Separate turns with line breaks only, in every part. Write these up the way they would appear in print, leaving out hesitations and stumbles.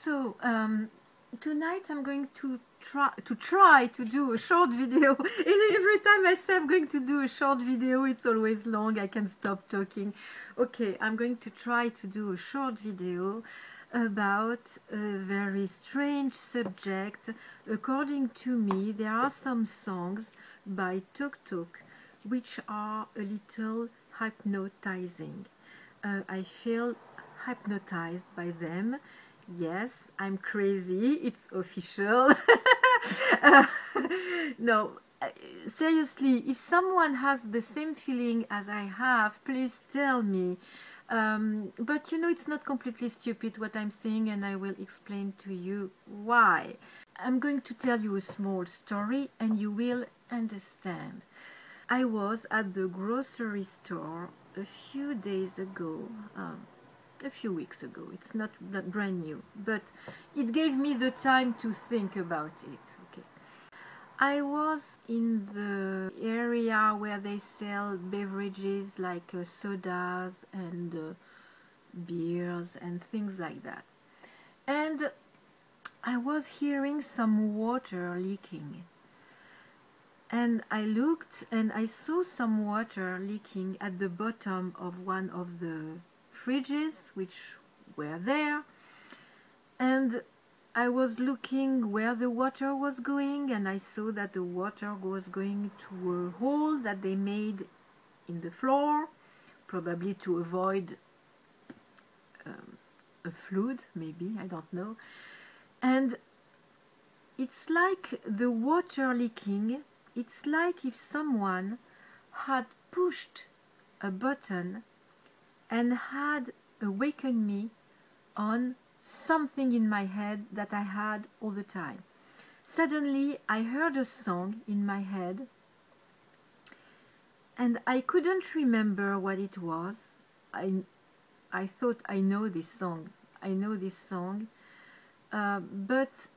So tonight I'm going to try to do a short video. And every time I say I'm going to do a short video, it's always long. I can stop talking. Okay, I'm going to try to do a short video about a very strange subject. According to me, there are some songs by Tuk Tuk which are a little hypnotizing. I feel hypnotized by them. Yes, I'm crazy, it's official. No, seriously, if someone has the same feeling as I have, please tell me. But you know, it's not completely stupid what I'm saying, and I will explain to you why. I'm going to tell you a small story and you will understand. I was at the grocery store a few days ago, a few weeks ago. It's not brand new, but it gave me the time to think about it. Okay, I was in the area where they sell beverages like sodas and beers and things like that, and I was hearing some water leaking. And I looked and I saw some water leaking at the bottom of one of the fridges which were there, and I was looking where the water was going, and I saw that the water was going to a hole that they made in the floor, probably to avoid a flood, maybe, I don't know. And it's like the water leaking, it's like if someone had pushed a button and had awakened me on something in my head that I had all the time. Suddenly I heard a song in my head and I couldn't remember what it was. I thought I know this song. I know this song, but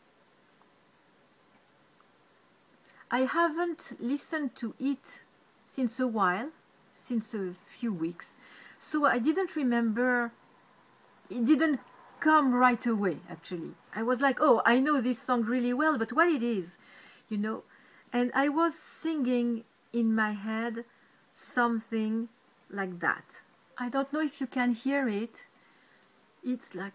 I haven't listened to it since a while, since a few weeks. So I didn't remember, it didn't come right away actually. I was like, oh, I know this song really well, but what it is, you know. And I was singing in my head something like that. I don't know if you can hear it. It's like...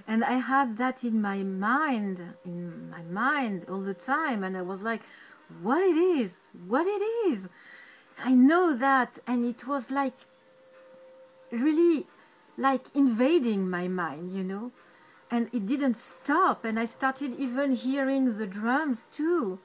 And I had that in my mind all the time, and I was like, what it is, what it is. I know that, and it was like really like invading my mind, you know, and it didn't stop, and I started even hearing the drums too.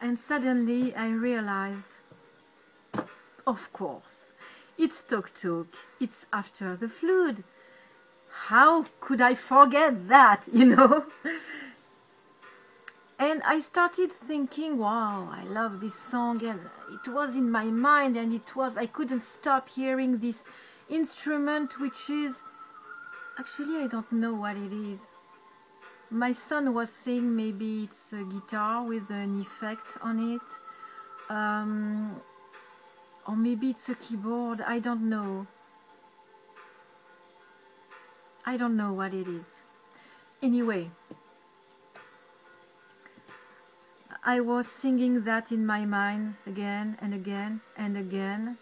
And suddenly I realized, of course, it's Tuk Tuk, it's after the flood. How could I forget that, you know? And I started thinking, wow, I love this song, and it was in my mind, and I couldn't stop hearing this instrument, which is, actually I don't know what it is. My son was saying maybe it's a guitar with an effect on it, or maybe it's a keyboard. I don't know. I don't know what it is. Anyway, I was singing that in my mind again and again and again,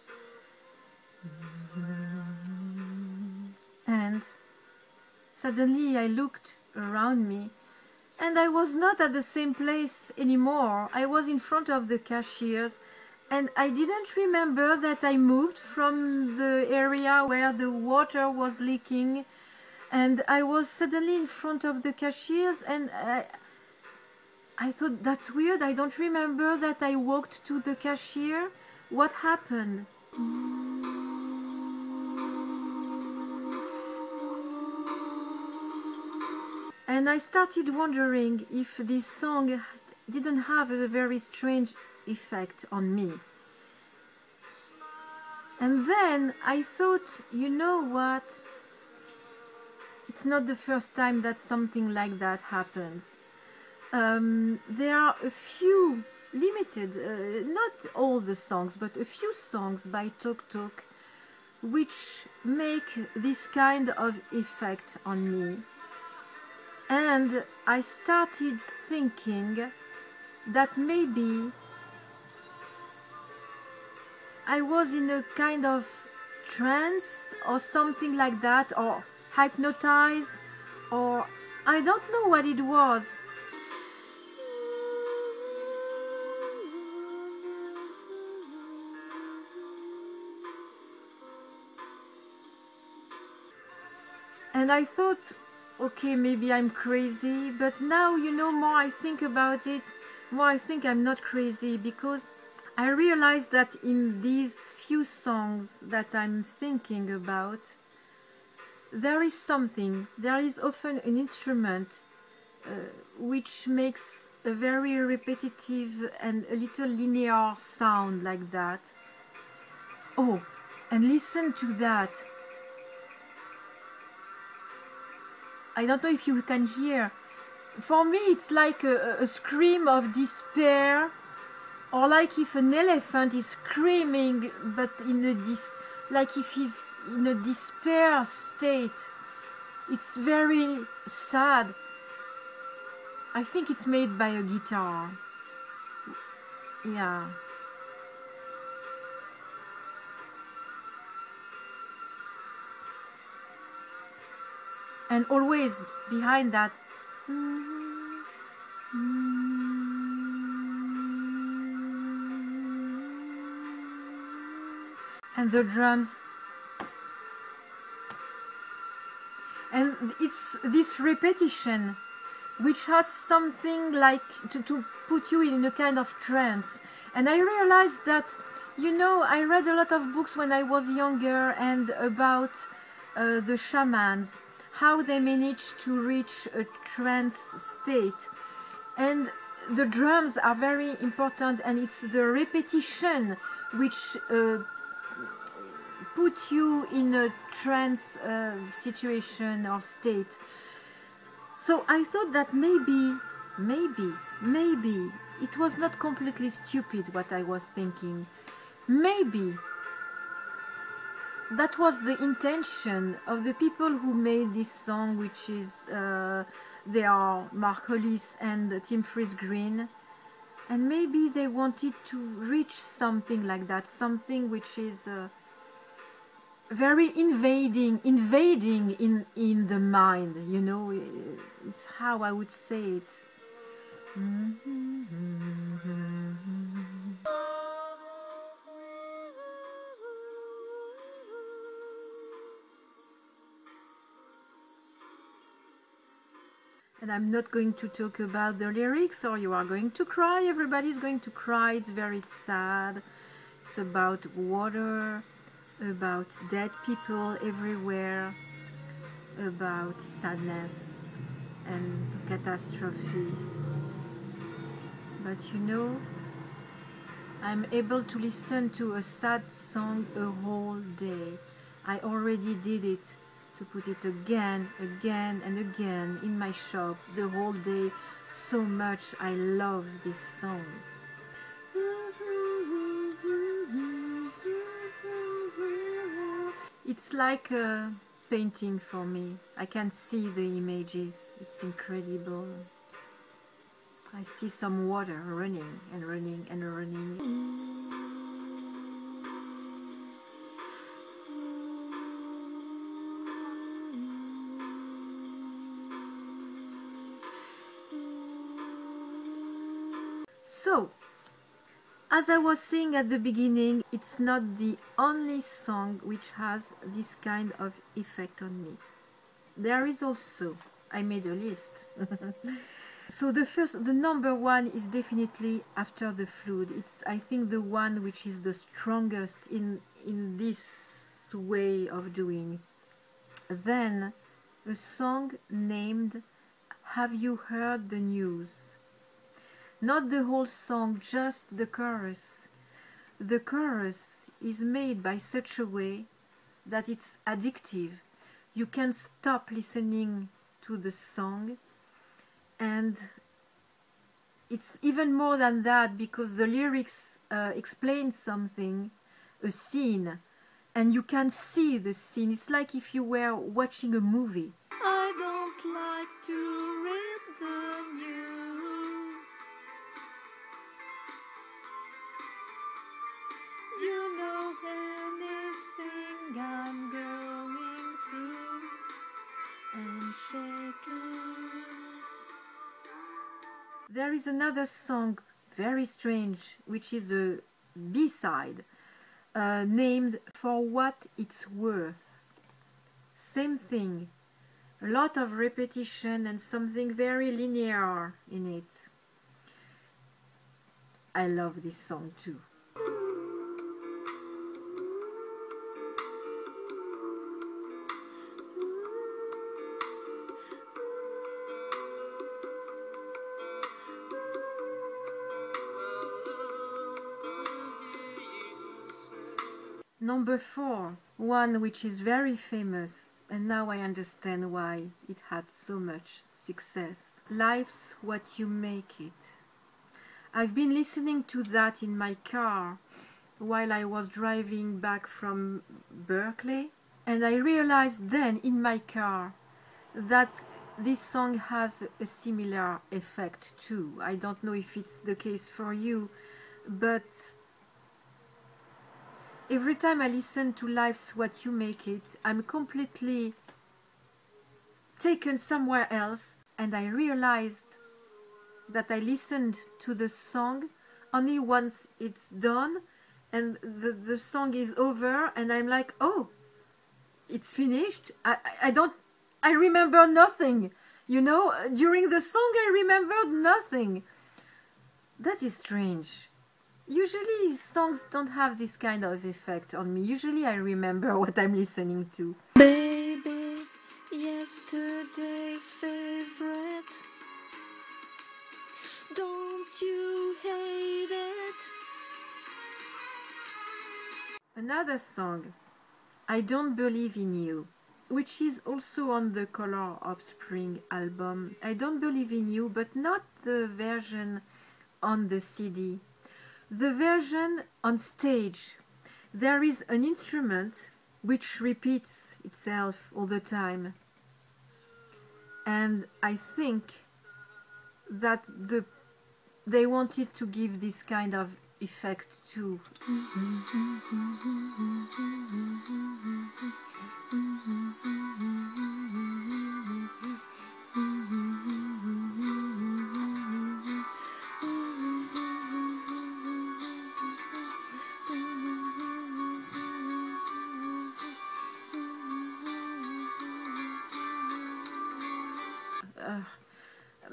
and suddenly I looked around me, and I was not at the same place anymore. I was in front of the cashiers, and I didn't remember that I moved from the area where the water was leaking, and I was suddenly in front of the cashiers, and I thought, that's weird, I don't remember that I walked to the cashier. What happened? And I started wondering if this song didn't have a very strange effect on me. And then I thought, you know what? It's not the first time that something like that happens. There are a few limited, not all the songs, but a few songs by Tok Tok which make this kind of effect on me. And I started thinking that maybe I was in a kind of trance or something like that, or hypnotized, or I don't know what it was. And I thought, okay, maybe I'm crazy, but now, you know, more I think about it, more I think I'm not crazy, because I realized that in these few songs that I'm thinking about, there is something, there is often an instrument which makes a very repetitive and a little linear sound like that. Oh, and listen to that. I don't know if you can hear. For me, it's like a scream of despair, or like if an elephant is screaming, but in a like if he's in a despair state. It's very sad. I think it's made by a guitar. Yeah. And always behind that, and the drums, and it's this repetition which has something like to put you in a kind of trance. And I realized that, you know, I read a lot of books when I was younger and about the shamans, how they manage to reach a trance state. And the drums are very important, and it's the repetition which put you in a trance situation or state. So I thought that maybe it was not completely stupid what I was thinking. Maybe that was the intention of the people who made this song, which is they are Mark Hollis and Tim Friese-Greene, and maybe they wanted to reach something like that, something which is very invading in the mind, you know. It's how I would say it. And I'm not going to talk about the lyrics, or you are going to cry. Everybody's going to cry. It's very sad. It's about water, about dead people everywhere, about sadness and catastrophe. But you know, I'm able to listen to a sad song a whole day. I already did it, to put it again and again in my shop the whole day. So much I love this song. It's like a painting for me. I can see the images. It's incredible. I see some water running and running and running. So, as I was saying at the beginning, it's not the only song which has this kind of effect on me. There is also, I made a list. So the number one is definitely After the Flood. It's, I think, the one which is the strongest in this way of doing. Then a song named Have you heard the news? Not the whole song, just the chorus. The chorus is made by such a way that it's addictive. You can't stop listening to the song, and it's even more than that because the lyrics explain something, a scene, and you can see the scene. It's like if you were watching a movie. I don't like to read the news. You know anything I'm going through and shakers. There is another song, very strange, which is a B-side, named For What It's Worth. Same thing, a lot of repetition and something very linear in it. I love this song too. Number 4, one which is very famous, and now I understand why it had so much success. Life's What You Make It. I've been listening to that in my car while I was driving back from Berkeley, and I realized then in my car that this song has a similar effect too. I don't know if it's the case for you, but every time I listen to Life's What You Make It, I'm completely taken somewhere else, and I realized that I listened to the song only once it's done and the song is over, and I'm like, oh, it's finished. I remember nothing, you know, during the song I remembered nothing. That is strange. Usually songs don't have this kind of effect on me. Usually I remember what I'm listening to. Baby, yesterday's favorite. Don't you hate it? Another song, I Don't Believe in You, which is also on the Color of Spring album. I Don't Believe in You, but not the version on the CD. The version on stage, there is an instrument which repeats itself all the time, and I think that they wanted to give this kind of effect too.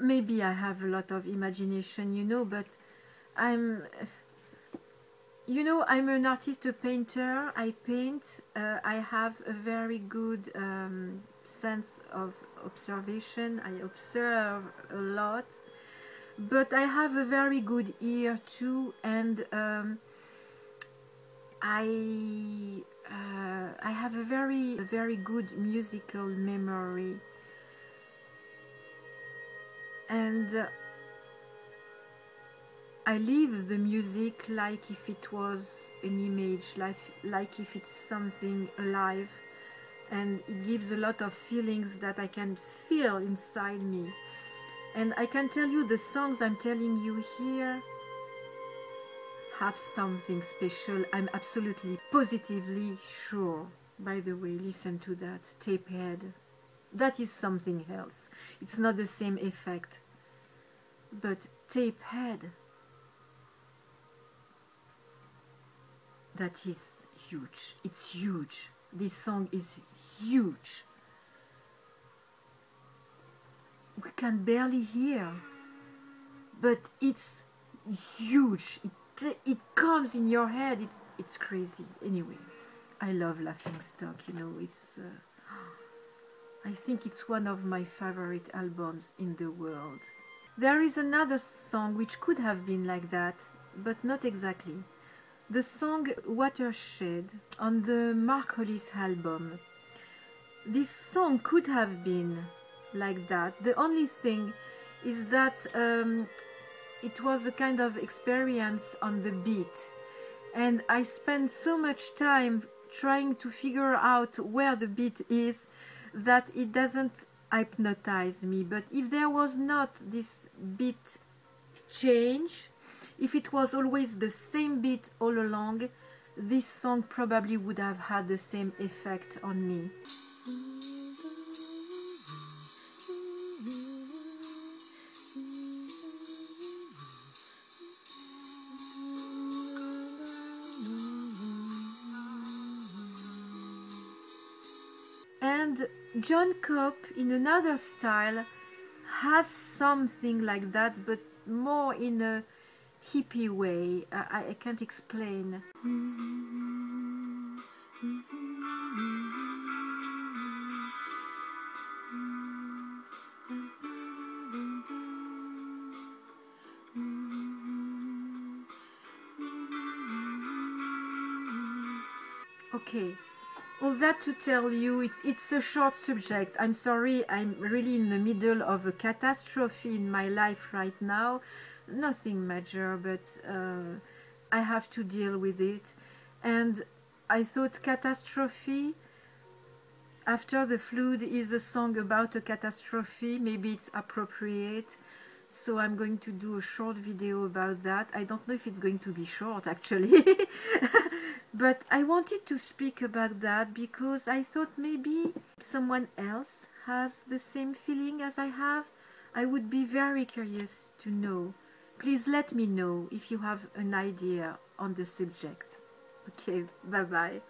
Maybe I have a lot of imagination, you know, but I'm an artist, a painter. I paint. I have a very good sense of observation. I observe a lot, but I have a very good ear too, and I have a very good musical memory. And I live the music like if it was an image, like if it's something alive, and it gives a lot of feelings that I can feel inside me. And I can tell you the songs I'm telling you here have something special. I'm absolutely, positively sure. By the way, listen to that, Tapehead. That is something else. It's not the same effect. But Tapehead, that is huge. It's huge. This song is huge. We can barely hear, but it's huge. It comes in your head. It's crazy. Anyway, I love Laughing Stock. You know, it's. I I think it's one of my favorite albums in the world. There is another song which could have been like that, but not exactly. The song Watershed on the Hollis album. This song could have been like that. The only thing is that it was a kind of experience on the beat, and I spent so much time trying to figure out where the beat is that it doesn't hypnotize me. But if there was not this beat change, if it was always the same beat all along, this song probably would have had the same effect on me. And John Cope, in another style, has something like that, but more in a hippie way. I can't explain. Okay, all that to tell you, it's a short subject. I'm sorry, I'm really in the middle of a catastrophe in my life right now. Nothing major, but I have to deal with it. And I thought catastrophe after the flood is a song about a catastrophe. Maybe it's appropriate. So I'm going to do a short video about that. I don't know if it's going to be short actually. But I wanted to speak about that because I thought maybe someone else has the same feeling as I have. I would be very curious to know. Please let me know if you have an idea on the subject. Okay, bye-bye.